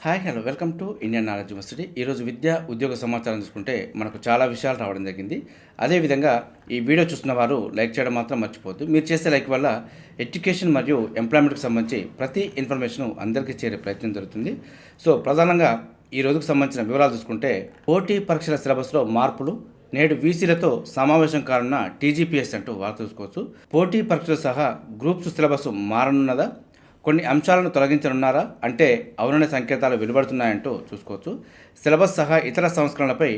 Hi hello welcome to Indian knowledge university. ఈరోజు విద్య ఉద్యోగ సమాచారం చూసుకుంటే మనకు చాలా విషయాలు రావడం జరిగింది. అదేవిధంగా ఈ వీడియో చూస్తున్న వారు లైక్ చేయడం మాత్రం మర్చిపోద్దు. మీరు చేసే లైక్ వల్ల ఎడ్యుకేషన్ మరియు ఎంప్లాయ్మెంట్కి సంబంధించి ప్రతి ఇన్ఫర్మేషన్ అందరికీ చేరే ప్రయత్నం జరుగుతుంది. సో ప్రధానంగా ఈ రోజుకు సంబంధించిన వివరాలు చూసుకుంటే పోటీ పరీక్షల సిలబస్లో మార్పులు, నేడు వీసీలతో సమావేశం కానున్న టీజీపీఎస్ అంటూ వార్త చూసుకోవచ్చు. పోటీ పరీక్షలు సహా గ్రూప్స్ సిలబస్ మారనున్నదా, కొన్ని అంశాలను తొలగించనున్నారా అంటే అవుననే సంకేతాలు వెలువడుతున్నాయంటూ చూసుకోవచ్చు. సిలబస్ సహా ఇతర సంస్కరణలపై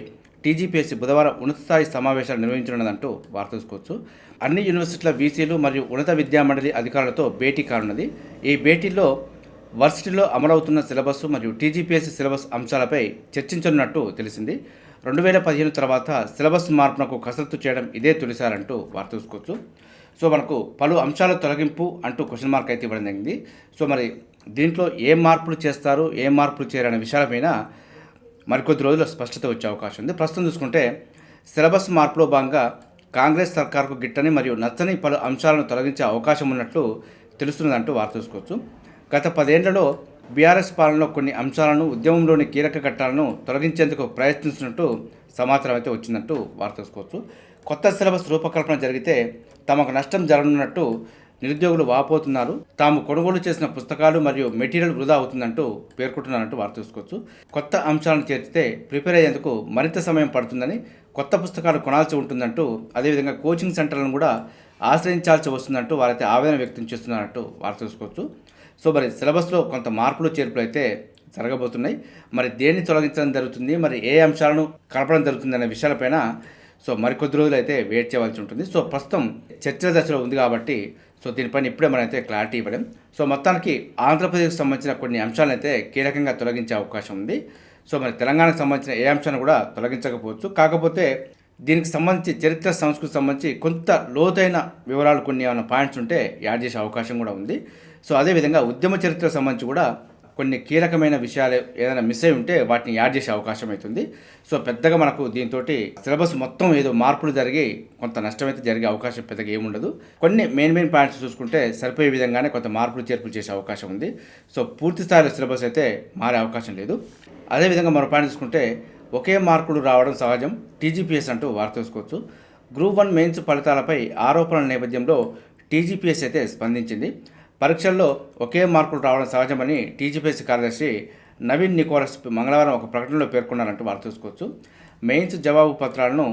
టీజీపీఎస్సీ బుధవారం ఉన్నత స్థాయి సమావేశాలు నిర్వహించనున్నదంటూ వార్త చూసుకోవచ్చు. అన్ని యూనివర్సిటీల వీసీలు మరియు ఉన్నత విద్యామండలి అధికారులతో భేటీ కానున్నది. ఈ భేటీలో వర్సిటీలో అమలవుతున్న సిలబస్ మరియు టీజీపీఎస్సీ సిలబస్ అంశాలపై చర్చించనున్నట్టు తెలిసింది. 2015 తర్వాత సిలబస్ మార్పునకు కసరత్తు చేయడం ఇదే తొలిసారంటూ వార్త చూసుకోవచ్చు. సో మనకు పలు అంశాల తొలగింపు అంటూ క్వశ్చన్ మార్క్ అయితే ఇవ్వడం జరిగింది. సో మరి దీంట్లో ఏం మార్పులు చేస్తారు, ఏం మార్పులు చేయరనే విషయాలపైన మరికొద్ది రోజుల్లో స్పష్టత వచ్చే అవకాశం ఉంది. ప్రస్తుతం చూసుకుంటే సిలబస్ మార్పులో భాగంగా కాంగ్రెస్ సర్కార్కు గిట్టని మరియు నచ్చని పలు అంశాలను తొలగించే అవకాశం ఉన్నట్లు తెలుస్తున్నదంటూ వార్త చూసుకోవచ్చు. గత 10 ఏళ్లలో బీఆర్ఎస్ పాలనలో కొన్ని అంశాలను, ఉద్యమంలోని కీలక ఘట్టాలను తొలగించేందుకు ప్రయత్నిస్తున్నట్టు సమాచారం అయితే వచ్చిందంటూ వార్త చూసుకోవచ్చు. కొత్త సిలబస్ రూపకల్పన జరిగితే తమకు నష్టం జరగనున్నట్టు నిరుద్యోగులు వాపోతున్నారు. తాము కొనుగోలు చేసిన పుస్తకాలు మరియు మెటీరియల్ వృధా అవుతుందంటూ పేర్కొంటున్నారంటూ వార్త చూసుకోవచ్చు. కొత్త అంశాలను చేర్చితే ప్రిపేర్ అయ్యేందుకు మరింత సమయం పడుతుందని, కొత్త పుస్తకాలు కొనాల్సి ఉంటుందంటూ, అదేవిధంగా కోచింగ్ సెంటర్లను కూడా ఆశ్రయించాల్సి వస్తుందంటూ వారైతే ఆవేదన వ్యక్తం చేస్తున్నారంటూ వార్త చూసుకోవచ్చు. సో మరి సిలబస్లో కొంత మార్పులు చేర్పులు అయితే జరగబోతున్నాయి. మరి దేన్ని తొలగించడం జరుగుతుంది, మరి ఏ అంశాలను కలపడం జరుగుతుంది అనే విషయాలపైన సో మరికొద్ది రోజులు అయితే వెయిట్ చేయవలసి ఉంటుంది. సో ప్రస్తుతం చర్చల దశలో ఉంది కాబట్టి సో దీనిపైన ఇప్పుడే మనమైతే క్లారిటీ ఇవ్వడం. సో మొత్తానికి ఆంధ్రప్రదేశ్కి సంబంధించిన కొన్ని అంశాలను అయితే కీలకంగా తొలగించే అవకాశం ఉంది. సో మరి తెలంగాణకు సంబంధించిన ఏ అంశాన్ని కూడా తొలగించకపోవచ్చు. కాకపోతే దీనికి సంబంధించి చరిత్ర, సంస్కృతి సంబంధించి కొంత లోతైన వివరాలు కొన్ని ఏమైనా పాయింట్స్ ఉంటే యాడ్ చేసే అవకాశం కూడా ఉంది. సో అదేవిధంగా ఉద్యమ చరిత్రకు సంబంధించి కూడా కొన్ని కీలకమైన విషయాలు ఏదైనా మిస్ అయి ఉంటే వాటిని యాడ్ చేసే అవకాశం అవుతుంది. సో పెద్దగా మనకు దీంతో సిలబస్ మొత్తం ఏదో మార్పులు జరిగి కొంత నష్టం అయితే జరిగే అవకాశం పెద్దగా ఏముండదు. కొన్ని మెయిన్ పాయింట్స్ చూసుకుంటే సరిపోయే విధంగానే కొంత మార్పులు చేర్పులు చేసే అవకాశం ఉంది. సో పూర్తి స్థాయిలో సిలబస్ అయితే మారే అవకాశం లేదు. అదేవిధంగా మరో పాయింట్ చూసుకుంటే ఒకే మార్కులు రావడం సహజం టీజీపీఎస్ అంటూ వార్త చూసుకోవచ్చు. గ్రూప్ 1 మెయిన్స్ ఫలితాలపై ఆరోపణల నేపథ్యంలో టీజీపీఎస్ అయితే స్పందించింది. పరీక్షల్లో ఒకే మార్కులు రావడం సహజమని టీజీపీఎస్సీ కార్యదర్శి నవీన్ నికోలస్ మంగళవారం ఒక ప్రకటనలో పేర్కొన్నారంటూ వార్త చూసుకోవచ్చు. మెయిన్స్ జవాబు పత్రాలను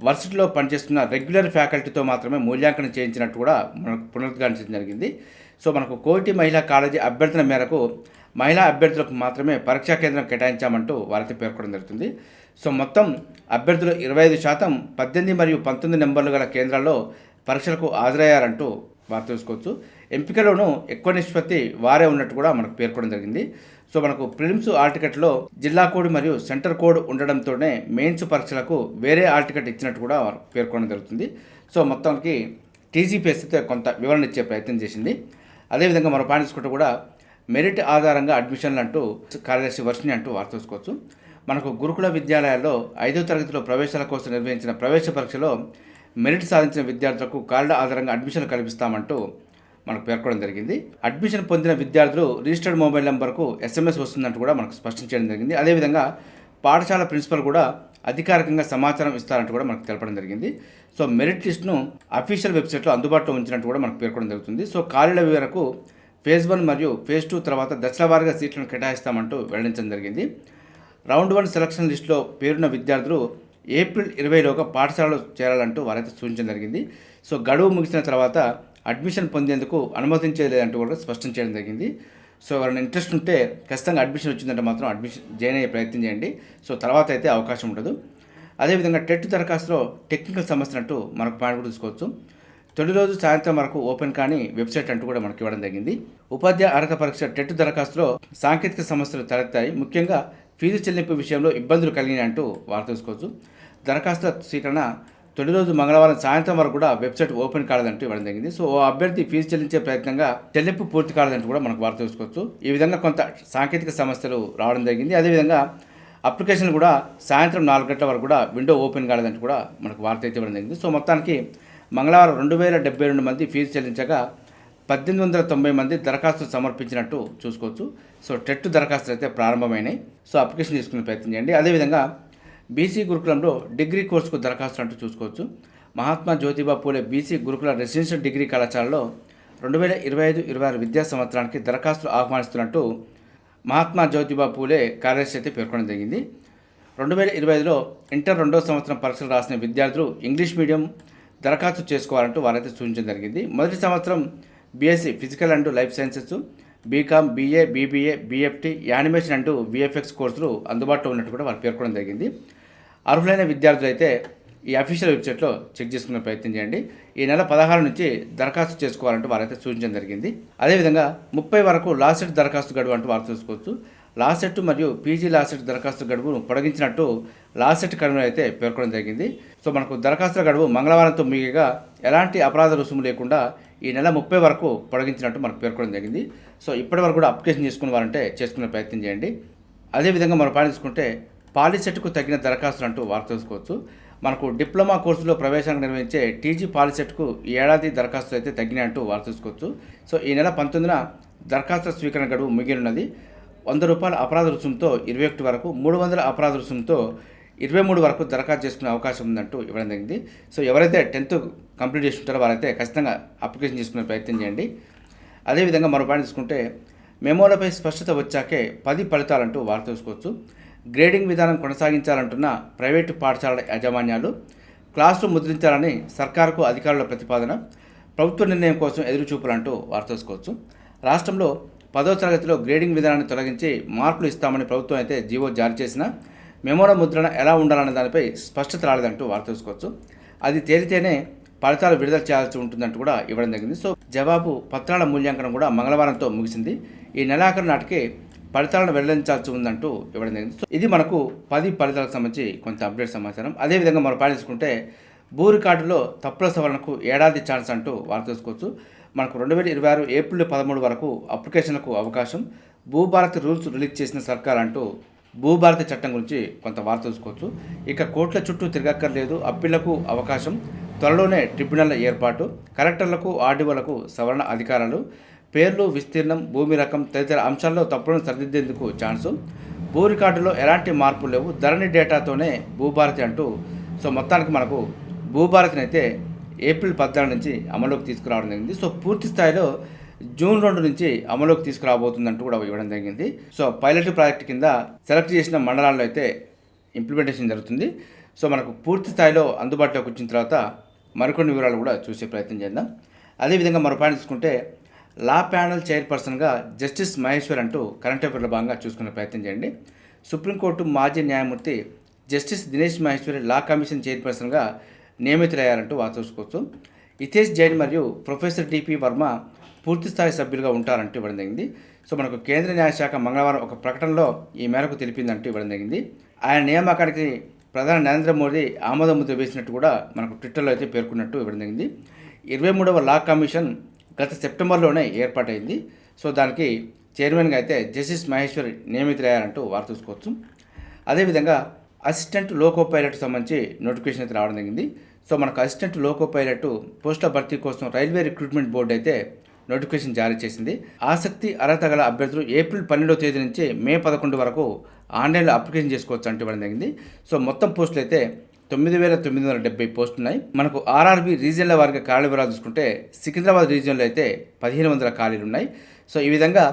వర్సిటీలో పనిచేస్తున్న రెగ్యులర్ ఫ్యాకల్టీతో మాత్రమే మూల్యాంకనం చేయించినట్టు కూడా మనకు పునరుద్ఘాటించడం జరిగింది. సో మనకు కోటి మహిళా కాలేజీ అభ్యర్థన మేరకు మహిళా అభ్యర్థులకు మాత్రమే పరీక్షా కేంద్రం కేటాయించామంటూ వారైతే పేర్కొనడం జరుగుతుంది. సో మొత్తం అభ్యర్థులు 25% 18 మరియు 19 నెంబర్లు గల కేంద్రాల్లో పరీక్షలకు హాజరయ్యారంటూ వార్త చూసుకోవచ్చు. ఎంపికలోనూ ఎక్కువ నిష్పత్తి వారే ఉన్నట్టు కూడా మనకు పేర్కొనడం జరిగింది. సో మనకు ప్రిలిమ్స్ ఆల్ టికెట్లో జిల్లా కోడ్ మరియు సెంటర్ కోడ్ ఉండడంతోనే మెయిన్స్ పరీక్షలకు వేరే ఆల్ టికెట్ ఇచ్చినట్టు కూడా పేర్కొనడం జరుగుతుంది. సో మొత్తానికి టీజీపీఎస్ అయితే కొంత వివరణ ఇచ్చే ప్రయత్నం చేసింది. అదేవిధంగా మరో పాయింట్ తీసుకుంటే కూడా మెరిట్ ఆధారంగా అడ్మిషన్లు అంటూ కార్యదర్శి వర్షిని అంటూ వార్త చూసుకోవచ్చు. మనకు గురుకుల విద్యాలయాల్లో 5వ తరగతిలో ప్రవేశాల కోసం నిర్వహించిన ప్రవేశ పరీక్షలో మెరిట్ సాధించిన విద్యార్థులకు కార్డుల ఆధారంగా అడ్మిషన్లు కల్పిస్తామంటూ మనకు పేర్కొనడం జరిగింది. అడ్మిషన్ పొందిన విద్యార్థులు రిజిస్టర్డ్ మొబైల్ నెంబర్కు SMS వస్తుందంటూ కూడా మనకు స్పష్టం చేయడం జరిగింది. అదేవిధంగా పాఠశాల ప్రిన్సిపల్ కూడా అధికారికంగా సమాచారం ఇస్తారంటూ కూడా మనకు తెలపడం జరిగింది. సో మెరిట్ లిస్ట్ను అఫీషియల్ వెబ్సైట్లో అందుబాటులో ఉంచినట్టు కూడా మనకు పేర్కొనడం జరుగుతుంది. సో ఖాళీల వివరకు ఫేజ్ 1 మరియు ఫేజ్ 2 తర్వాత దశల వారీగా సీట్లను కేటాయిస్తామంటూ వెల్లడించడం జరిగింది. రౌండ్ 1 సెలక్షన్ లిస్టులో పేరున్న విద్యార్థులు ఏప్రిల్ 20లోగా పాఠశాలలో చేరాలంటూ వారైతే సూచించడం జరిగింది. సో గడువు ముగిసిన తర్వాత అడ్మిషన్ పొందేందుకు అనుమతించేది లేదంటూ కూడా స్పష్టం చేయడం జరిగింది. సో ఎవరైనా ఇంట్రెస్ట్ ఉంటే ఖచ్చితంగా అడ్మిషన్ వచ్చిందంటే మాత్రం అడ్మిషన్ జాయిన్ అయ్యే ప్రయత్నం చేయండి. సో తర్వాత అయితే అవకాశం ఉండదు. అదేవిధంగా టెట్ దరఖాస్తులో టెక్నికల్ సమస్య అంటూ మనకు పాయింట్ కూడా తీసుకోవచ్చు. తొలి రోజు సాయంత్రం వరకు ఓపెన్ కానీ వెబ్సైట్ అంటూ కూడా మనకి ఇవ్వడం జరిగింది. ఉపాధ్యాయ అర్హత పరీక్ష టెట్ దరఖాస్తులో సాంకేతిక సమస్యలు తలెత్తాయి. ముఖ్యంగా ఫీజు చెల్లింపు విషయంలో ఇబ్బందులు కలిగినాయి అంటూ వార్త తీసుకోవచ్చు. దరఖాస్తుల స్వీకరణ తొలి రోజు మంగళవారం సాయంత్రం వరకు కూడా వెబ్సైట్ ఓపెన్ కాలేదంటూ ఇవ్వడం జరిగింది. సో ఓ అభ్యర్థి ఫీజు చెల్లించే ప్రయత్నంగా చెల్లింపు పూర్తి కాలేదంటూ కూడా మనకు వార్త తీసుకోవచ్చు. ఈ విధంగా కొంత సాంకేతిక సమస్యలు రావడం జరిగింది. అదేవిధంగా అప్లికేషన్లు కూడా సాయంత్రం 4 గంటల వరకు కూడా విండో ఓపెన్ కాలేదంటూ కూడా మనకు వార్త అయితే ఇవ్వడం జరిగింది. సో మొత్తానికి మంగళవారం 2072 మంది ఫీజు చెల్లించగా 1890 మంది దరఖాస్తులు సమర్పించినట్టు చూసుకోవచ్చు. సో టెట్ దరఖాస్తులు అయితే ప్రారంభమైనాయి. సో అప్లికేషన్ తీసుకునే ప్రయత్నం చేయండి. అదేవిధంగా బీసీ గురుకులంలో డిగ్రీ కోర్సుకు దరఖాస్తులు అంటూ చూసుకోవచ్చు. మహాత్మా జ్యోతిబా పూలే బీసీ గురుకుల రెసిడెన్షియల్ డిగ్రీ కళాశాలలో 2025-26 విద్యా సంవత్సరానికి దరఖాస్తులు ఆహ్వానిస్తున్నట్టు మహాత్మా జ్యోతిబా పూలే కార్యదర్శి అయితే పేర్కొనడం జరిగింది. 2025లో ఇంటర్ 2వ సంవత్సరం పరీక్షలు రాసిన విద్యార్థులు ఇంగ్లీష్ మీడియం దరఖాస్తు చేసుకోవాలంటూ వారైతే సూచించడం జరిగింది. మొదటి సంవత్సరం BSc physical and life sciences, BCom, BA, BBA, BFT, animation అంటూ వీఎఫ్ఎక్స్ కోర్సులు అందుబాటులో ఉన్నట్టు కూడా వారు పేర్కొనడం జరిగింది. అర్హులైన విద్యార్థులు అయితే ఈ అఫీషియల్ వెబ్సైట్లో చెక్ చేసుకునే ప్రయత్నం చేయండి. ఈ నెల 16 నుంచి దరఖాస్తు చేసుకోవాలంటూ వారైతే సూచించడం జరిగింది. అదేవిధంగా 30 వరకు లాసెట్ దరఖాస్తు గడువు అంటూ వారు చూసుకోవచ్చు. లాసెట్ మరియు పీజీ లాసెట్ దరఖాస్తు గడువును పొడిగించినట్టు లాసెట్ కన్వీనర్ అయితే పేర్కొనడం జరిగింది. సో మనకు దరఖాస్తుల గడువు మంగళవారంతో ముగియగా ఎలాంటి అపరాధ రుసుము లేకుండా ఈ నెల 30 వరకు పొడిగించినట్టు మనకు పేర్కొనడం జరిగింది. సో ఇప్పటి వరకు కూడా అప్లికేషన్ చేసుకునే వారంటే చేసుకునే ప్రయత్నం చేయండి. అదేవిధంగా మనం పాటించుకుంటే పాలిసెట్కు తగిన దరఖాస్తులు అంటూ వారు తెలుసుకోవచ్చు. మనకు డిప్లొమా కోర్సులో ప్రవేశానికి నిర్వహించే టీజీ పాలిసెట్కు ఈ ఏడాది దరఖాస్తులు అయితే తగ్గినాయంటూ వారు తెలుసుకోవచ్చు. సో ఈ నెల 19న దరఖాస్తుల స్వీకరణ గడువు ముగియనున్నది. ₹100 అపరాధ రుసుముతో 21 వరకు, 300 అపరాధ రుసుముతో 23 వరకు దరఖాస్తు చేసుకునే అవకాశం ఉందంటూ ఇవ్వడం జరిగింది. సో ఎవరైతే 10th కంప్లీట్ చేస్తుంటారో వారైతే ఖచ్చితంగా అప్లికేషన్ చేసుకునే ప్రయత్నం చేయండి. అదేవిధంగా మరో పాయింట్ తీసుకుంటే మెమోలపై స్పష్టత వచ్చాకే 10 ఫలితాలంటూ వారు తెలుసుకోవచ్చు. గ్రేడింగ్ విధానం కొనసాగించాలంటున్న ప్రైవేటు పాఠశాలల యాజమాన్యాలు క్లాసులు ముద్రించాలని సర్కారుకు అధికారుల ప్రతిపాదన, ప్రభుత్వ నిర్ణయం కోసం ఎదురుచూపులంటూ వారు తెలుసుకోవచ్చు. రాష్ట్రంలో 10వ తరగతిలో గ్రేడింగ్ విధానాన్ని తొలగించి మార్కులు ఇస్తామని ప్రభుత్వం అయితే జీవో జారీ చేసిన మెమోల ముద్రణ ఎలా ఉండాలనే దానిపై స్పష్టత రాలేదంటూ వారు తెలుసుకోవచ్చు. అది తేలితేనే ఫలితాలు విడుదల చేయాల్సి ఉంటుందంటూ కూడా ఇవ్వడం జరిగింది. సో జవాబు పత్రాల మూల్యాంకనం కూడా మంగళవారంతో ముగిసింది. ఈ నెలాఖరు నాటికి ఫలితాలను వెల్లడించాల్సి ఉందంటూ ఇవ్వడం జరిగింది. సో ఇది మనకు 10 ఫలితాలకు సంబంధించి కొంత అప్డేట్ సమాచారం. అదేవిధంగా మనం పాటించుకుంటే భూ రికార్డులో తప్పుల సవరణకు ఏడాది ఛాన్స్ అంటూ వారు తెలుసుకోవచ్చు. మనకు 2026 ఏప్రిల్ 13 వరకు అప్లికేషన్లకు అవకాశం. భూభారతి రూల్స్ రిలీజ్ చేసిన సర్కార్ అంటూ భూభారతి చట్టం గురించి కొంత వార్త తెలుసుకోవచ్చు. ఇక కోర్టుల చుట్టూ తిరగక్కర్లేదు, అప్పీళ్లకు అవకాశం, త్వరలోనే ట్రిబ్యునల్ ఏర్పాటు, కలెక్టర్లకు, ఆర్డీఓలకు సవరణ అధికారాలు, పేర్లు, విస్తీర్ణం, భూమి రకం తదితర అంశాల్లో తప్పులను సరిదిద్దేందుకు ఛాన్సు, భూ రికార్డులో ఎలాంటి మార్పులు లేవు, ధరణి డేటాతోనే భూభారతి అంటూ సో మొత్తానికి మనకు భూభారతిని అయితే ఏప్రిల్ 14 నుంచి అమలులోకి తీసుకురావడం జరిగింది. సో పూర్తి స్థాయిలో జూన్ 2 నుంచి అమలులోకి తీసుకురాబోతుందంటూ కూడా ఇవ్వడం జరిగింది. సో పైలట్ ప్రాజెక్ట్ కింద సెలెక్ట్ చేసిన మండలాల్లో అయితే ఇంప్లిమెంటేషన్ జరుగుతుంది. సో మనకు పూర్తి స్థాయిలో అందుబాటులోకి వచ్చిన తర్వాత మరికొన్ని వివరాలు కూడా చూసే ప్రయత్నం చేద్దాం. అదేవిధంగా మరో పాయింట్ తీసుకుంటే లా ప్యానల్ చైర్పర్సన్గా జస్టిస్ మహేశ్వర్ అంటూ కరెంట్ అఫైర్ల భాగంగా చూసుకునే ప్రయత్నం చేయండి. సుప్రీంకోర్టు మాజీ న్యాయమూర్తి justice Dinesh Maheshwari law commission చైర్పర్సన్గా నియమితులయ్యారంటూ వారు చూసుకోవచ్చు. హితేష్ జైన్ మరియు ప్రొఫెసర్ డిపి వర్మ పూర్తిస్థాయి సభ్యులుగా ఉంటారంటూ ఇవ్వడం జరిగింది. సో మనకు కేంద్ర న్యాయశాఖ మంగళవారం ఒక ప్రకటనలో ఈ మేరకు తెలిపిందంటూ ఇవ్వడం జరిగింది. ఆయన నియామకానికి ప్రధాని నరేంద్ర మోదీ ఆమోద ముద్ర వేసినట్టు కూడా మనకు ట్విట్టర్లో అయితే పేర్కొన్నట్టు ఇవ్వడం జరిగింది. 23వ లా కమిషన్ గత సెప్టెంబర్లోనే ఏర్పాటైంది. సో దానికి చైర్మన్గా అయితే జస్టిస్ మహేశ్వరి నియమితులయ్యారంటూ వారు చూసుకోవచ్చు. అదేవిధంగా అసిస్టెంట్ లోకో పైలట్ సంబంధించి నోటిఫికేషన్ అయితే రావడం జరిగింది. సో మనకు అసిస్టెంట్ లోకో పైలట్ పోస్టుల భర్తీ కోసం రైల్వే రిక్రూట్మెంట్ బోర్డు అయితే నోటిఫికేషన్ జారీ చేసింది. ఆసక్తి అర్హత గల అభ్యర్థులు ఏప్రిల్ 12వ తేదీ నుంచి మే 11 వరకు ఆన్లైన్లో అప్లికేషన్ చేసుకోవచ్చు అంటే ఇవ్వడం జరిగింది. సో మొత్తం పోస్టులు అయితే 9,970 పోస్టులు ఉన్నాయి. మనకు ఆర్ఆర్బీ రీజియన్ల వారిగా ఖాళీ వివరాలు చూసుకుంటే సికింద్రాబాద్ రీజియన్లో అయితే 1,500 ఖాళీలు ఉన్నాయి. సో ఈ విధంగా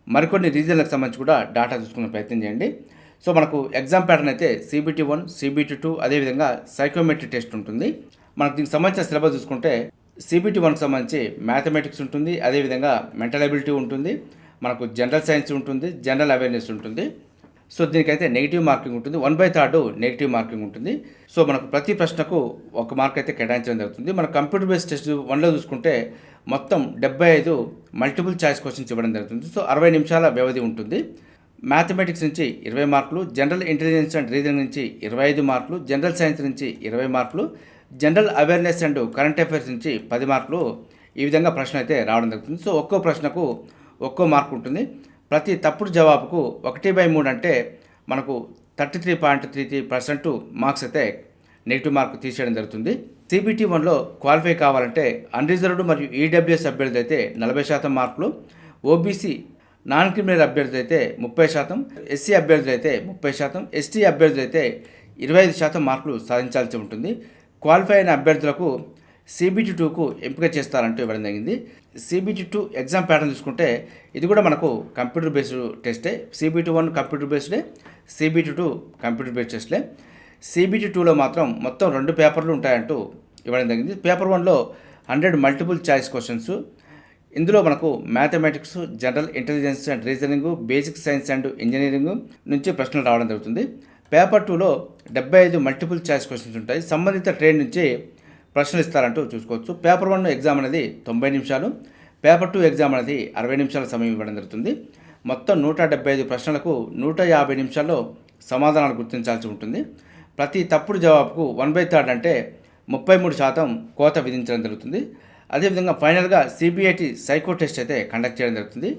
మరికొన్ని రీజియన్లకు సంబంధించి కూడా డేటా చూసుకునే ప్రయత్నం చేయండి. సో మనకు ఎగ్జామ్ ప్యాటర్న్ అయితే CBT1, CBT2 అదేవిధంగా సైకోమెట్రీ టెస్ట్ ఉంటుంది. మనకు దీనికి సంబంధించిన సిలబస్ చూసుకుంటే CBT1కి సంబంధించి మ్యాథమెటిక్స్ ఉంటుంది, అదేవిధంగా మెంటల్ ఎబిలిటీ ఉంటుంది, మనకు జనరల్ సైన్స్ ఉంటుంది, జనరల్ అవేర్నెస్ ఉంటుంది. సో దీనికైతే నెగిటివ్ మార్కింగ్ ఉంటుంది, 1/3 నెగిటివ్ మార్కింగ్ ఉంటుంది. సో మనకు ప్రతి ప్రశ్నకు 1 మార్క్ అయితే కేటాయించడం జరుగుతుంది. మన కంప్యూటర్ బేస్డ్ టెస్ట్ 1లో చూసుకుంటే మొత్తం 75 మల్టిపుల్ చాయిస్ క్వశ్చన్స్ ఇవ్వడం జరుగుతుంది. సో 60 నిమిషాల వ్యవధి ఉంటుంది. మ్యాథమెటిక్స్ నుంచి 20 మార్కులు, జనరల్ ఇంటెలిజెన్స్ అండ్ రీజనింగ్ నుంచి 25 మార్కులు, జనరల్ సైన్స్ నుంచి 20 మార్కులు, general awareness and current affairs నుంచి 10 మార్కులు ఈ విధంగా ప్రశ్న అయితే రావడం జరుగుతుంది. సో ఒక్కో ప్రశ్నకు 1 మార్కు ఉంటుంది. ప్రతి తప్పుడు జవాబుకు 1/3 అంటే మనకు 33.33% మార్క్స్ అయితే నెగిటివ్ మార్క్ తీసేయడం జరుగుతుంది. CBT 1లో క్వాలిఫై కావాలంటే అన్రిజర్వ్డ్ మరియు ఈడబ్ల్యూఎస్ అభ్యర్థులు అయితే 40% మార్కులు, ఓబీసీ నాన్ క్రిమినల్ అభ్యర్థులు అయితే 30%, ఎస్సీ అభ్యర్థులు అయితే 30%, ఎస్టీ అభ్యర్థులు అయితే 25% మార్కులు సాధించాల్సి ఉంటుంది. క్వాలిఫై అయిన అభ్యర్థులకు CBT 2కు ఎంపిక చేస్తారంటూ ఇవ్వడం జరిగింది. CBT 2 ఎగ్జామ్ ప్యాటర్న్ చూసుకుంటే ఇది కూడా మనకు కంప్యూటర్ బేస్డ్ టెస్టే. CBT 1 కంప్యూటర్ బేస్డే, CBT 2 కంప్యూటర్ బేస్డ్ టెస్ట్లే. CBT 2లో మాత్రం మొత్తం 2 పేపర్లు ఉంటాయంటూ ఇవ్వడం జరిగింది. పేపర్ 1లో 100 మల్టిపుల్ చాయిస్ క్వశ్చన్స్. ఇందులో మనకు mathematics, general intelligence and reasoning, basic science and engineering నుంచి ప్రశ్నలు రావడం జరుగుతుంది. పేపర్ 2లో 75 మల్టిపుల్ చాయిస్ క్వశ్చన్స్ ఉంటాయి. సంబంధిత ట్రేడ్ నుంచి ప్రశ్నలు ఇస్తారంటూ చూసుకోవచ్చు. పేపర్ 1 ఎగ్జామ్ అనేది 90 నిమిషాలు, పేపర్ 2 ఎగ్జామ్ అనేది 60 నిమిషాల సమయం ఇవ్వడం జరుగుతుంది. మొత్తం 175 ప్రశ్నలకు 150 నిమిషాల్లో సమాధానాలు గుర్తించాల్సి ఉంటుంది. ప్రతి తప్పుడు జవాబుకు 1/3 అంటే 33% కోత విధించడం జరుగుతుంది. అదేవిధంగా ఫైనల్గా CBIT సైకో టెస్ట్ అయితే కండక్ట్ చేయడం జరుగుతుంది.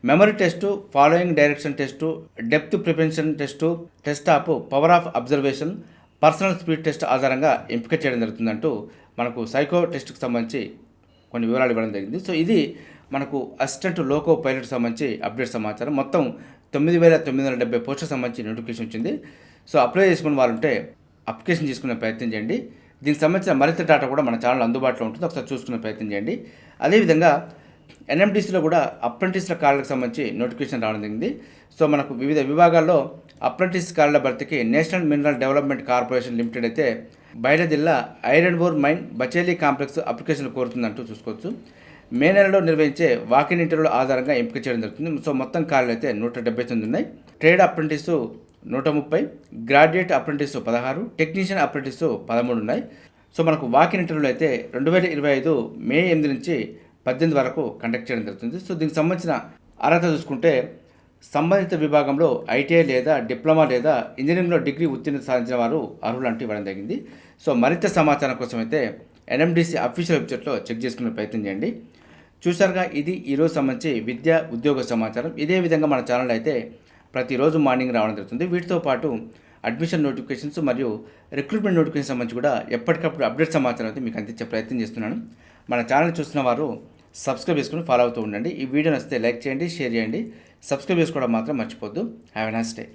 Memory test, following direction test, depth perception test, test of power of observation, personal speed test ఆధారంగా ఎంపిక చేయడం జరుగుతుందంటూ మనకు సైకో టెస్ట్కి సంబంధించి కొన్ని వివరాలు ఇవ్వడం జరిగింది. సో ఇది మనకు అసిస్టెంట్ లోకో పైలట్ సంబంధించి అప్డేట్ సమాచారం. మొత్తం 9,970 పోస్టులకు సంబంధించి నోటిఫికేషన్ వచ్చింది. సో అప్లై చేసుకున్న వారు ఉంటే అప్లికేషన్ చేసుకునే ప్రయత్నం చేయండి. దీనికి సంబంధించిన మరింత డేటా కూడా మన ఛానల్ అందుబాటులో ఉంటుంది, ఒకసారి చూసుకునే ప్రయత్నం చేయండి. అదేవిధంగా NMDCలో కూడా అప్రెంటిస్ల ఖాళీలకు సంబంధించి నోటిఫికేషన్ రావడం జరిగింది. సో మనకు వివిధ విభాగాల్లో అప్రెంటిస్ ఖాళీల భర్తీకి national mineral development corporation limited అయితే బయట జిల్లా iron ore mine Bacheli complex application కోరుతుందంటూ చూసుకోవచ్చు. మే నెలలో నిర్వహించే వాకిన్ ఇంటర్వ్యూల ఆధారంగా ఎంపిక చేయడం జరుగుతుంది. సో మొత్తం ఖాళీలు అయితే 179 ఉన్నాయి. Trade apprentice 130, graduate apprentice 16, technician apprentice 13 ఉన్నాయి. సో మనకు వాకిన్ ఇంటర్వ్యూలు అయితే 2025 మే 8 నుంచి 18 వరకు కండక్ట్ చేయడం జరుగుతుంది. సో దీనికి సంబంధించిన అర్హత చూసుకుంటే సంబంధిత విభాగంలో ITI లేదా డిప్లొమా లేదా ఇంజనీరింగ్లో డిగ్రీ ఉత్తీర్ణత సాధించిన వారు అర్హులు అంటూ ఇవ్వడం జరిగింది. సో మరింత సమాచారం కోసం అయితే NMDC అఫీషియల్ వెబ్సైట్లో చెక్ చేసుకునే ప్రయత్నం చేయండి. చూసారుగా, ఇది ఈరోజు సంబంధించి విద్యా ఉద్యోగ సమాచారం. ఇదే విధంగా మన ఛానల్ అయితే ప్రతిరోజు మార్నింగ్ రావడం జరుగుతుంది. వీటితో పాటు అడ్మిషన్ నోటిఫికేషన్స్ మరియు రిక్రూట్మెంట్ నోటిఫికేషన్ సంబంధించి కూడా ఎప్పటికప్పుడు అప్డేట్ సమాచారం అయితే మీకు అందించే ప్రయత్నం చేస్తున్నాను. మన ఛానల్ చూస్తున్న వారు సబ్స్క్రైబ్ చేసుకుని ఫాలో అవుతూ ఉండండి. ఈ వీడియో నచ్చితే లైక్ చేయండి, షేర్ చేయండి, సబ్స్క్రైబ్ చేసుకోవడం మాత్రం మర్చిపోద్దు. Have a nice day.